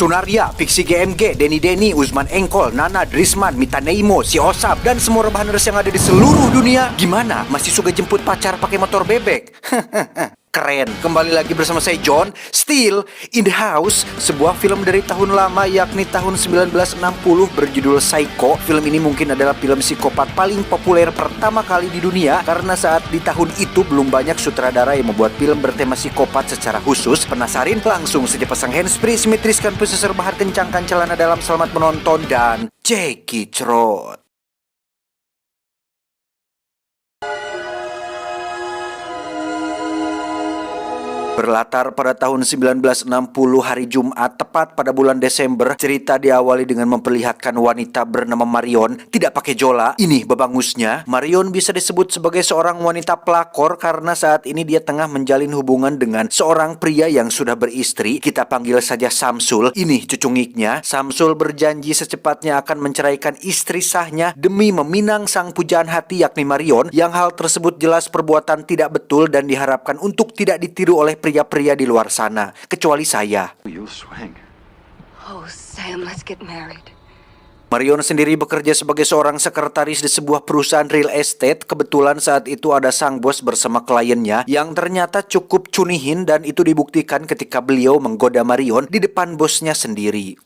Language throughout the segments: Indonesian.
Sunaria, Fiksi GMG, Denny, Uzman Engkol, Nana, Drisman, Mita Neimo, si Osap, dan semua rebahaners yang ada di seluruh dunia. Gimana? Masih suka jemput pacar pakai motor bebek? Keren. Kembali lagi bersama saya John, Still in the House, sebuah film dari tahun lama yakni tahun 1960 berjudul Psycho. Film ini mungkin adalah film psikopat paling populer pertama kali di dunia karena saat di tahun itu belum banyak sutradara yang membuat film bertema psikopat secara khusus. Penasaran? Langsung saja pasang handsfree, simetriskan pusar bahar, kencangkan celana dalam, selamat menonton dan Jackie Trot. Berlatar pada tahun 1960 hari Jumat, tepat pada bulan Desember, cerita diawali dengan memperlihatkan wanita bernama Marion tidak pakai jola. Ini babangusnya, Marion bisa disebut sebagai seorang wanita pelakor karena saat ini dia tengah menjalin hubungan dengan seorang pria yang sudah beristri. Kita panggil saja Samsul. Ini cucungiknya. Samsul berjanji secepatnya akan menceraikan istri sahnya demi meminang sang pujaan hati yakni Marion, yang hal tersebut jelas perbuatan tidak betul dan diharapkan untuk tidak ditiru oleh pria-pria di luar sana, kecuali saya. Oh, Sam, let's get married. Marion sendiri bekerja sebagai seorang sekretaris di sebuah perusahaan real estate. Kebetulan saat itu ada sang bos bersama kliennya yang ternyata cukup cunihin, dan itu dibuktikan ketika beliau menggoda Marion di depan bosnya sendiri.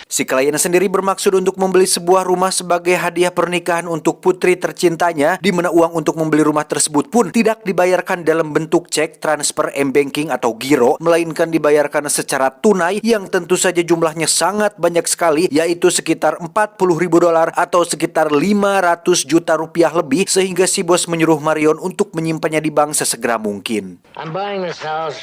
Si klien sendiri bermaksud untuk membeli sebuah rumah sebagai hadiah pernikahan untuk putri tercintanya, di mana uang untuk membeli rumah tersebut pun tidak dibayarkan dalam bentuk cek, transfer, m-banking atau giro, melainkan dibayarkan secara tunai yang tentu saja jumlahnya sangat banyak sekali, yaitu sekitar $40.000 atau sekitar 500 juta rupiah lebih, sehingga si bos menyuruh Marion untuk menyimpannya di bank sesegera mungkin. I'm buying this house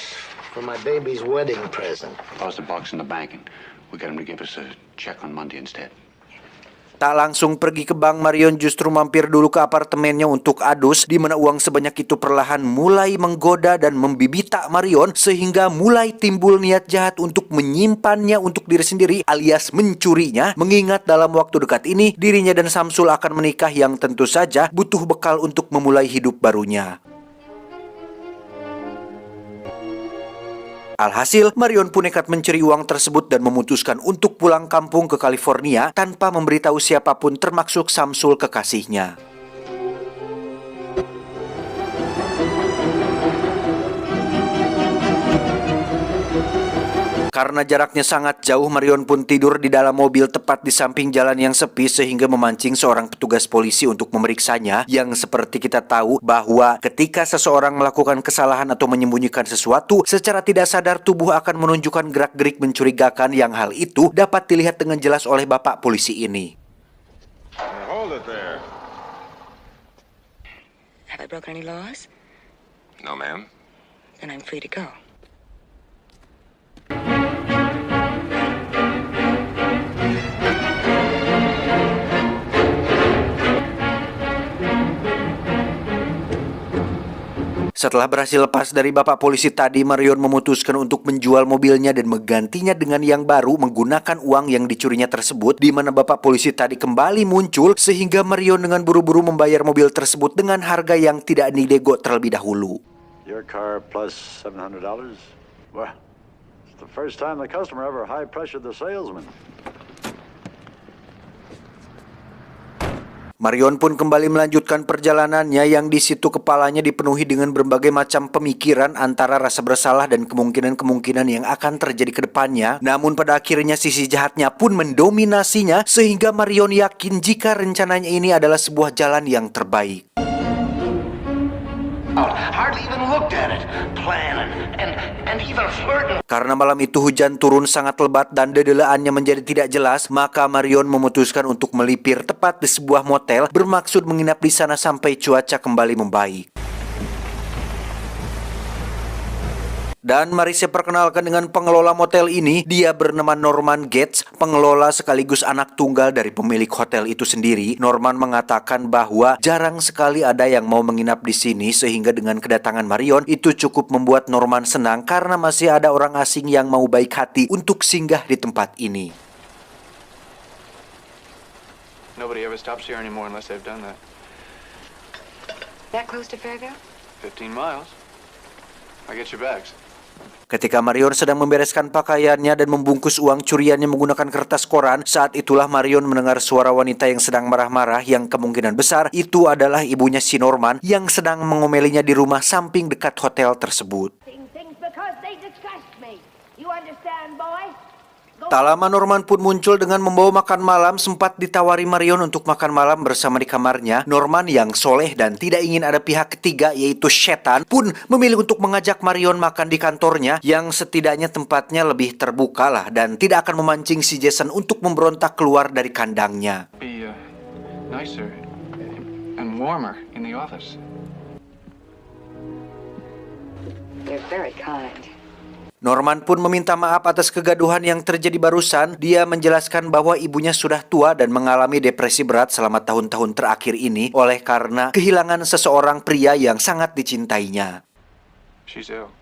for my baby's wedding present. Toss the box in the bank and we got him to give us a check on Monday instead. Tak langsung pergi ke bank, Marion justru mampir dulu ke apartemennya untuk adus, di mana uang sebanyak itu perlahan mulai menggoda dan membibita Marion, sehingga mulai timbul niat jahat untuk menyimpannya untuk diri sendiri alias mencurinya, mengingat dalam waktu dekat ini dirinya dan Samsul akan menikah yang tentu saja butuh bekal untuk memulai hidup barunya. Alhasil, Marion pun nekat mencuri uang tersebut dan memutuskan untuk pulang kampung ke California tanpa memberitahu siapapun termasuk Samsul kekasihnya. Karena jaraknya sangat jauh, Marion pun tidur di dalam mobil tepat di samping jalan yang sepi, sehingga memancing seorang petugas polisi untuk memeriksanya, yang seperti kita tahu bahwa ketika seseorang melakukan kesalahan atau menyembunyikan sesuatu, secara tidak sadar tubuh akan menunjukkan gerak-gerik mencurigakan, yang hal itu dapat dilihat dengan jelas oleh bapak polisi ini. Hold it there. Have I broken any laws? No, ma'am. Then I'm free to go. Setelah berhasil lepas dari bapak polisi tadi, Marion memutuskan untuk menjual mobilnya dan menggantinya dengan yang baru menggunakan uang yang dicurinya tersebut, di mana bapak polisi tadi kembali muncul, sehingga Marion dengan buru-buru membayar mobil tersebut dengan harga yang tidak dinego terlebih dahulu. Your car plus $700? Well, it's the first time the customer ever high-pressured the salesman. Marion pun kembali melanjutkan perjalanannya, yang di situ kepalanya dipenuhi dengan berbagai macam pemikiran antara rasa bersalah dan kemungkinan-kemungkinan yang akan terjadi ke depannya. Namun pada akhirnya sisi jahatnya pun mendominasinya, sehingga Marion yakin jika rencananya ini adalah sebuah jalan yang terbaik. Hardly even looked at it, planning and even flirting. Karena malam itu hujan turun sangat lebat dan dedelaannya menjadi tidak jelas, maka Marion memutuskan untuk melipir tepat di sebuah motel, bermaksud menginap di sana sampai cuaca kembali membaik. Dan mari saya perkenalkan dengan pengelola motel ini. Dia bernama Norman Gates, pengelola sekaligus anak tunggal dari pemilik hotel itu sendiri. Norman mengatakan bahwa jarang sekali ada yang mau menginap di sini, sehingga dengan kedatangan Marion itu cukup membuat Norman senang karena masih ada orang asing yang mau baik hati untuk singgah di tempat ini. Nobody ever stops here anymore unless they've done that. That close to Fairville? 15 miles. I get your bags. Ketika Marion sedang membereskan pakaiannya dan membungkus uang curiannya menggunakan kertas koran, saat itulah Marion mendengar suara wanita yang sedang marah-marah yang kemungkinan besar itu adalah ibunya si Norman yang sedang mengomelinya di rumah samping dekat hotel tersebut. Things because they disgust me. You understand, boy? Tak lama Norman pun muncul dengan membawa makan malam. Sempat ditawari Marion untuk makan malam bersama di kamarnya. Norman yang soleh dan tidak ingin ada pihak ketiga yaitu setan pun memilih untuk mengajak Marion makan di kantornya yang setidaknya tempatnya lebih terbuka lah dan tidak akan memancing si Jason untuk memberontak keluar dari kandangnya. Be nicer and warmer in the office. You're very kind. Norman pun meminta maaf atas kegaduhan yang terjadi barusan. Dia menjelaskan bahwa ibunya sudah tua dan mengalami depresi berat selama tahun-tahun terakhir ini oleh karena kehilangan seseorang pria yang sangat dicintainya. She's ill.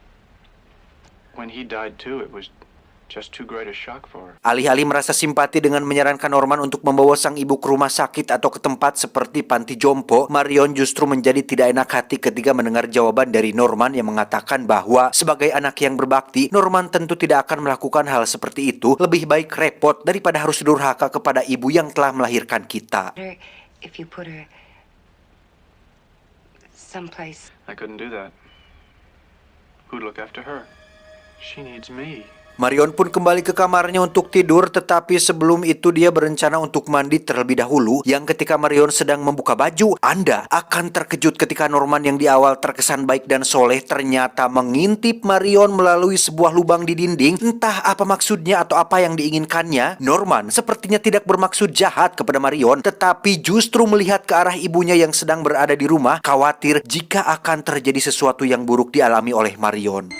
When he died too, it was just too great a shock for her. Alih-alih merasa simpati dengan menyarankan Norman untuk membawa sang ibu ke rumah sakit atau ke tempat seperti panti jompo, Marion justru menjadi tidak enak hati ketika mendengar jawaban dari Norman yang mengatakan bahwa sebagai anak yang berbakti, Norman tentu tidak akan melakukan hal seperti itu. Lebih baik repot daripada harus durhaka kepada ibu yang telah melahirkan kita. If you put her someplace. I couldn't do that. Who'd look after her? She needs me. Marion pun kembali ke kamarnya untuk tidur, tetapi sebelum itu dia berencana untuk mandi terlebih dahulu. Yang ketika Marion sedang membuka baju, Anda akan terkejut ketika Norman yang di awal terkesan baik dan soleh ternyata mengintip Marion melalui sebuah lubang di dinding. Entah apa maksudnya atau apa yang diinginkannya. Norman sepertinya tidak bermaksud jahat kepada Marion, tetapi justru melihat ke arah ibunya yang sedang berada di rumah, khawatir jika akan terjadi sesuatu yang buruk dialami oleh Marion.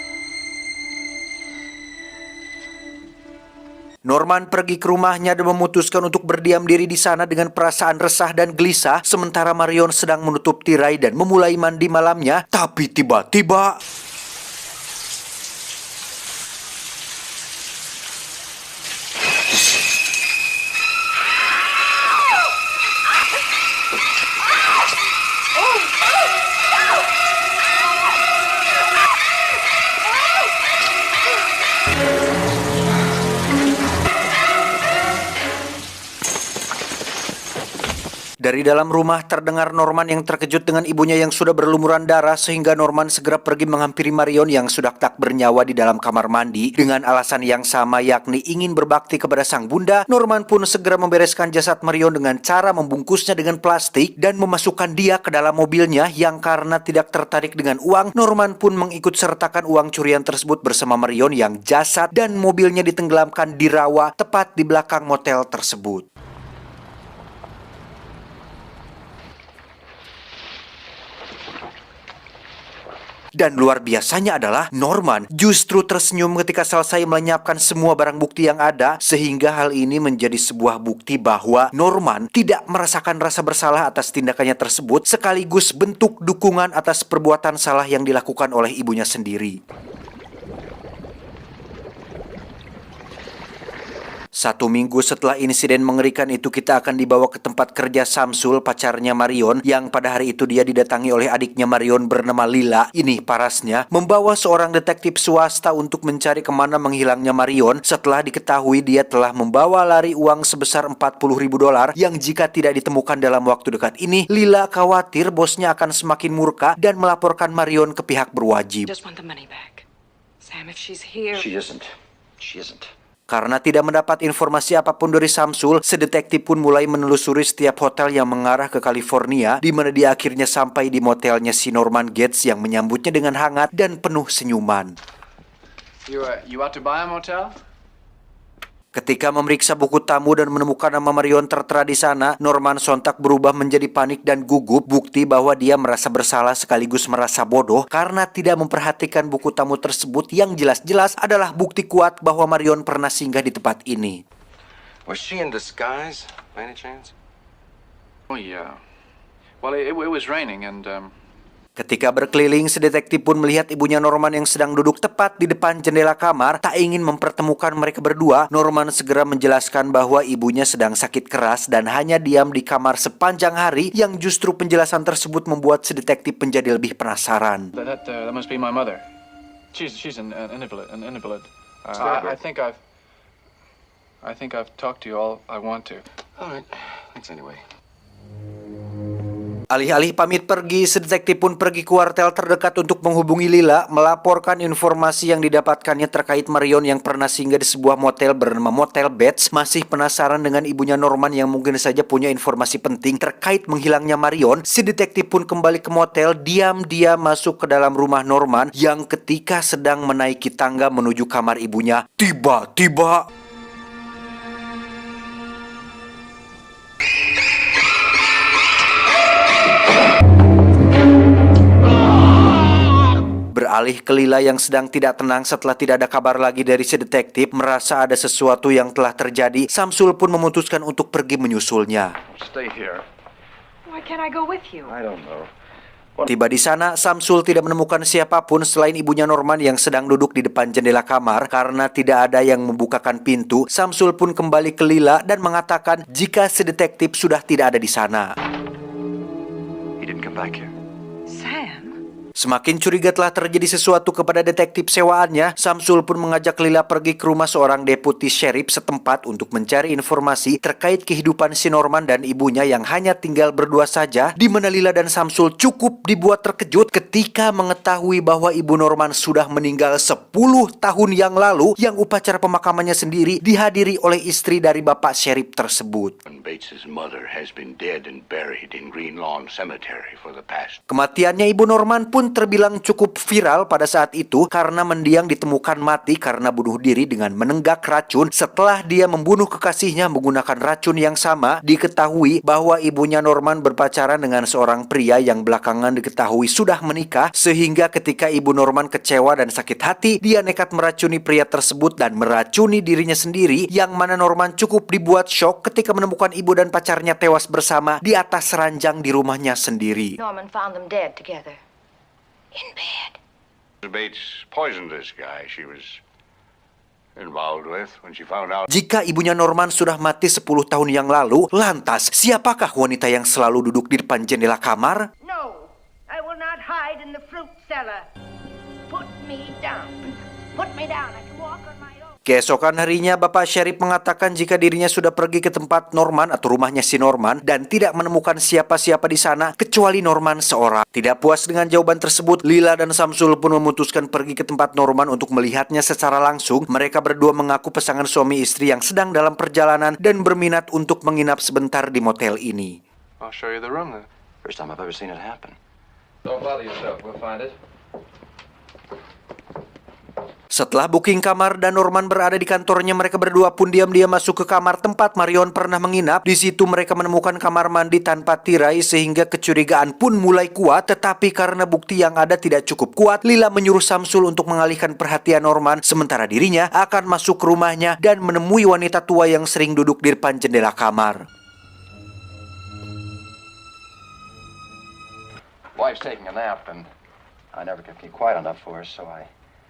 Norman pergi ke rumahnya dan memutuskan untuk berdiam diri di sana dengan perasaan resah dan gelisah, sementara Marion sedang menutup tirai dan memulai mandi malamnya. Tapi tiba-tiba dari dalam rumah terdengar Norman yang terkejut dengan ibunya yang sudah berlumuran darah, sehingga Norman segera pergi menghampiri Marion yang sudah tak bernyawa di dalam kamar mandi. Dengan alasan yang sama, yakni ingin berbakti kepada sang bunda, Norman pun segera membereskan jasad Marion dengan cara membungkusnya dengan plastik dan memasukkan dia ke dalam mobilnya. Yang karena tidak tertarik dengan uang, Norman pun mengikut sertakan uang curian tersebut bersama Marion yang jasad dan mobilnya ditenggelamkan di rawa tepat di belakang motel tersebut. Dan luar biasanya adalah Norman justru tersenyum ketika selesai melenyapkan semua barang bukti yang ada, sehingga hal ini menjadi sebuah bukti bahwa Norman tidak merasakan rasa bersalah atas tindakannya tersebut, sekaligus bentuk dukungan atas perbuatan salah yang dilakukan oleh ibunya sendiri. 1 minggu setelah insiden mengerikan itu, kita akan dibawa ke tempat kerja Samsul, pacarnya Marion, yang pada hari itu dia didatangi oleh adiknya Marion bernama Lila. Ini parasnya membawa seorang detektif swasta untuk mencari kemana menghilangnya Marion setelah diketahui dia telah membawa lari uang sebesar $40.000 yang jika tidak ditemukan dalam waktu dekat ini, Lila khawatir bosnya akan semakin murka dan melaporkan Marion ke pihak berwajib. Just want the money back. Sam, if she's here. She isn't. She isn't. Karena tidak mendapat informasi apapun dari Samsul, si detektif pun mulai menelusuri setiap hotel yang mengarah ke California, di mana dia akhirnya sampai di motelnya si Norman Gates yang menyambutnya dengan hangat dan penuh senyuman. You out to buy a motel? Ketika memeriksa buku tamu dan menemukan nama Marion tertera di sana, Norman sontak berubah menjadi panik dan gugup, bukti bahwa dia merasa bersalah sekaligus merasa bodoh karena tidak memperhatikan buku tamu tersebut yang jelas-jelas adalah bukti kuat bahwa Marion pernah singgah di tempat ini. Was she in disguise, by any chance? Oh yeah. Well, it was raining and Ketika berkeliling, si detektif pun melihat ibunya Norman yang sedang duduk tepat di depan jendela kamar. Tak ingin mempertemukan mereka berdua, Norman segera menjelaskan bahwa ibunya sedang sakit keras dan hanya diam di kamar sepanjang hari, yang justru penjelasan tersebut membuat si detektif menjadi lebih penasaran. that must be my mother. She's an invalid. An invalid. Starbird. I think I've talked to you all I want to. All right. Thanks anyway. Alih-alih pamit pergi, si detektif pun pergi ke kuartel terdekat untuk menghubungi Lila, melaporkan informasi yang didapatkannya terkait Marion yang pernah singgah di sebuah motel bernama Motel Beds. Masih penasaran dengan ibunya Norman yang mungkin saja punya informasi penting terkait menghilangnya Marion, si detektif pun kembali ke motel, diam-diam masuk ke dalam rumah Norman yang ketika sedang menaiki tangga menuju kamar ibunya, tiba-tiba beralih ke Lila yang sedang tidak tenang setelah tidak ada kabar lagi dari si detektif. Merasa ada sesuatu yang telah terjadi, Samsul pun memutuskan untuk pergi menyusulnya. Stay here. Why can't I go with you? I don't know. Tiba di sana, Samsul tidak menemukan siapapun selain ibunya Norman yang sedang duduk di depan jendela kamar. Karena tidak ada yang membukakan pintu, Samsul pun kembali ke Lila dan mengatakan jika si detektif sudah tidak ada di sana. He didn't come back here. Sam? Semakin curiga telah terjadi sesuatu kepada detektif sewaannya, Samsul pun mengajak Lila pergi ke rumah seorang deputi sheriff setempat untuk mencari informasi terkait kehidupan si Norman dan ibunya yang hanya tinggal berdua saja, di mana Lila dan Samsul cukup dibuat terkejut ketika mengetahui bahwa ibu Norman sudah meninggal 10 tahun yang lalu, yang upacara pemakamannya sendiri dihadiri oleh istri dari bapak sheriff tersebut. And Bates's mother has been dead and buried in Green Lawn Cemetery for the past. Kematiannya ibu Norman pun terbilang cukup viral pada saat itu karena mendiang ditemukan mati karena bunuh diri dengan menenggak racun setelah dia membunuh kekasihnya menggunakan racun yang sama. Diketahui bahwa ibunya Norman berpacaran dengan seorang pria yang belakangan diketahui sudah menikah, sehingga ketika ibu Norman kecewa dan sakit hati, dia nekat meracuni pria tersebut dan meracuni dirinya sendiri, yang mana Norman cukup dibuat shock ketika menemukan ibu dan pacarnya tewas bersama di atas ranjang di rumahnya sendiri. Norman found them dead together. In bed. Bates poisoned this guy she was involved with when she found out. Jika ibunya Norman sudah mati 10 tahun yang lalu, lantas siapakah wanita yang selalu duduk di depan jendela kamar? No, I will not hide in the fruit cellar. Put me down. Put me down. I can walk on my own. Keesokan harinya, Bapak Sheriff mengatakan jika dirinya sudah pergi ke tempat Norman atau rumahnya si Norman dan tidak menemukan siapa-siapa di sana kecuali Norman seorang. Tidak puas dengan jawaban tersebut, Lila dan Samsul pun memutuskan pergi ke tempat Norman untuk melihatnya secara langsung. Mereka berdua mengaku pasangan suami istri yang sedang dalam perjalanan dan berminat untuk menginap sebentar di motel ini. I'll show you the room then. First time I've ever seen it happen. Don't bother yourself. We'll find it. Setelah booking kamar dan Norman berada di kantornya, mereka berdua pun diam-diam masuk ke kamar tempat Marion pernah menginap. Di situ mereka menemukan kamar mandi tanpa tirai sehingga kecurigaan pun mulai kuat. Tetapi karena bukti yang ada tidak cukup kuat, Lila menyuruh Samsul untuk mengalihkan perhatian Norman, sementara dirinya akan masuk ke rumahnya dan menemui wanita tua yang sering duduk di depan jendela kamar. Wife's taking a nap, and I never could keep quiet enough for her, so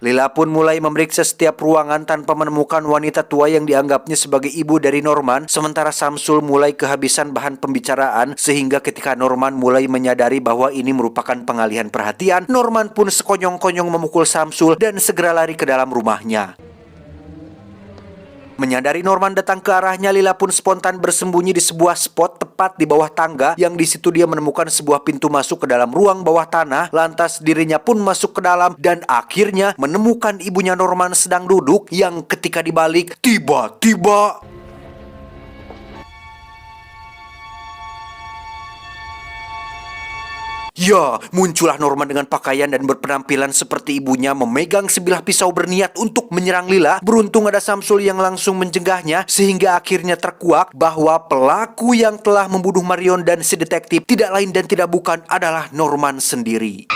Lila pun mulai memeriksa setiap ruangan tanpa menemukan wanita tua yang dianggapnya sebagai ibu dari Norman. Sementara Samsul mulai kehabisan bahan pembicaraan, sehingga ketika Norman mulai menyadari bahwa ini merupakan pengalihan perhatian, Norman pun sekonyong-konyong memukul Samsul dan segera lari ke dalam rumahnya. Menyadari Norman datang ke arahnya, Lila pun spontan bersembunyi di sebuah spot tepat di bawah tangga, yang di situ dia menemukan sebuah pintu masuk ke dalam ruang bawah tanah. Lantas dirinya pun masuk ke dalam dan akhirnya menemukan ibunya Norman sedang duduk, yang ketika dibalik tiba-tiba ya, muncullah Norman dengan pakaian dan berpenampilan seperti ibunya, memegang sebilah pisau berniat untuk menyerang Lila. Beruntung ada Samsul yang langsung menjenggahnya, sehingga akhirnya terkuak bahwa pelaku yang telah membunuh Marion dan si detektif tidak lain dan tidak bukan adalah Norman sendiri.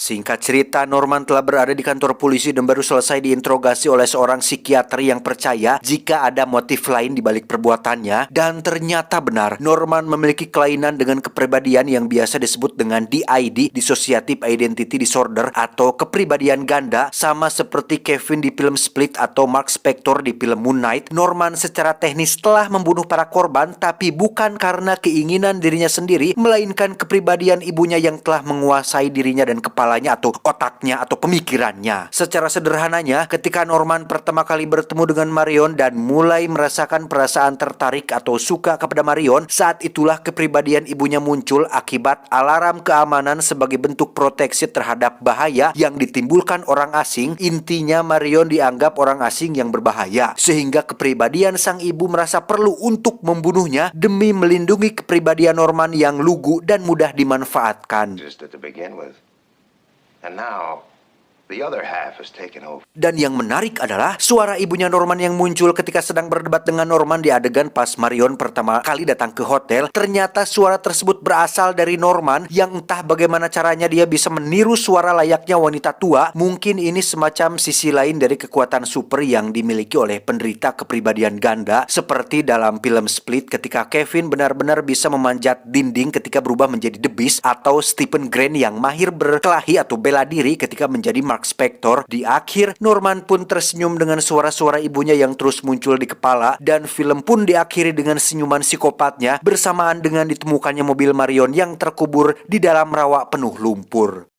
Si Singkat cerita, Norman telah berada di kantor polisi dan baru selesai diinterogasi oleh seorang psikiater yang percaya jika ada motif lain di balik perbuatannya. Dan ternyata benar, Norman memiliki kelainan dengan kepribadian yang biasa disebut dengan DID, Dissociative Identity Disorder, atau kepribadian ganda. Sama seperti Kevin di film Split atau Mark Spector di film Moon Knight, Norman secara teknis telah membunuh para korban, tapi bukan karena keinginan dirinya sendiri, melainkan kepribadian ibunya yang telah menguasai dirinya dan kepalanya atau otaknya atau pemikirannya. Secara sederhananya, ketika Norman pertama kali bertemu dengan Marion dan mulai merasakan perasaan tertarik atau suka kepada Marion, saat itulah kepribadian ibunya muncul akibat alarm keamanan sebagai bentuk proteksi terhadap bahaya yang ditimbulkan orang asing. Intinya Marion dianggap orang asing yang berbahaya, sehingga kepribadian sang ibu merasa perlu untuk membunuhnya demi melindungi kepribadian Norman yang lugu dan mudah dimanfaatkan. Just to begin with. And now, the other half has taken over. Dan yang menarik adalah suara ibunya Norman yang muncul ketika sedang berdebat dengan Norman di adegan pas Marion pertama kali datang ke hotel. Ternyata suara tersebut berasal dari Norman yang entah bagaimana caranya dia bisa meniru suara layaknya wanita tua. Mungkin ini semacam sisi lain dari kekuatan super yang dimiliki oleh penderita kepribadian ganda, seperti dalam film Split ketika Kevin benar-benar bisa memanjat dinding ketika berubah menjadi The Beast, atau Stephen Grant yang mahir berkelahi atau bela diri ketika menjadi Mark Spector. Di akhir, Norman pun tersenyum dengan suara-suara ibunya yang terus muncul di kepala, dan film pun diakhiri dengan senyuman psikopatnya bersamaan dengan ditemukannya mobil Marion yang terkubur di dalam rawa penuh lumpur.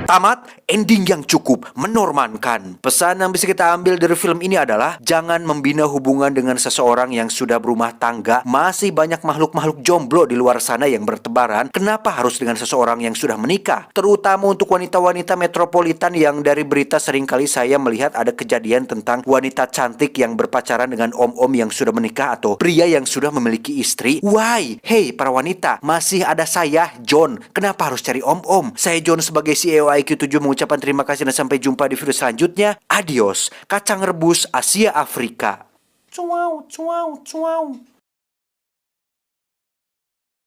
Tamat, ending yang cukup menormankan. Pesan yang bisa kita ambil dari film ini adalah jangan membina hubungan dengan seseorang yang sudah berumah tangga. Masih banyak makhluk-makhluk jomblo di luar sana yang bertebaran. Kenapa harus dengan seseorang yang sudah menikah? Terutama untuk wanita-wanita metropolitan yang dari berita seringkali saya melihat ada kejadian tentang wanita cantik yang berpacaran dengan om-om yang sudah menikah atau pria yang sudah memiliki istri. Why? Hey para wanita, masih ada saya, John. Kenapa harus cari om-om? Saya John sebagai CEO IQ7 mengucapkan terima kasih dan sampai jumpa di video selanjutnya. Adios, kacang rebus Asia Afrika. Cuau, cuau, cuau.